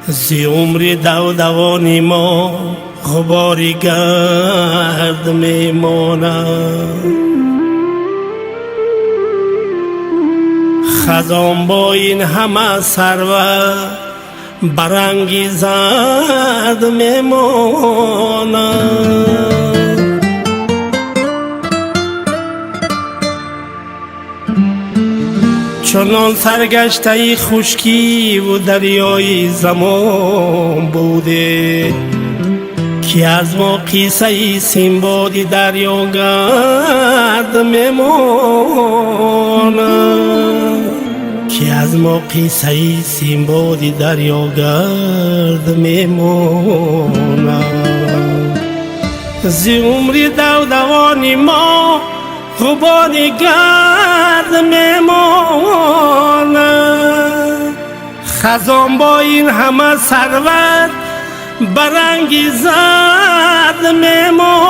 زی عمر دودوانی ما غباری گرد میماند. خزان با این همه ثروت برانگیزد میماند. چنان سرگشته خشکی و دریای زمان بوده که از ما قصه سیمبادی دریا گرد میماند. که از ما قصه سیمبادی دریا گرد میماند. زی عمر دودوانی ما غباری گرد میماند. خزان با این همه ثروت برانگیزد میماند.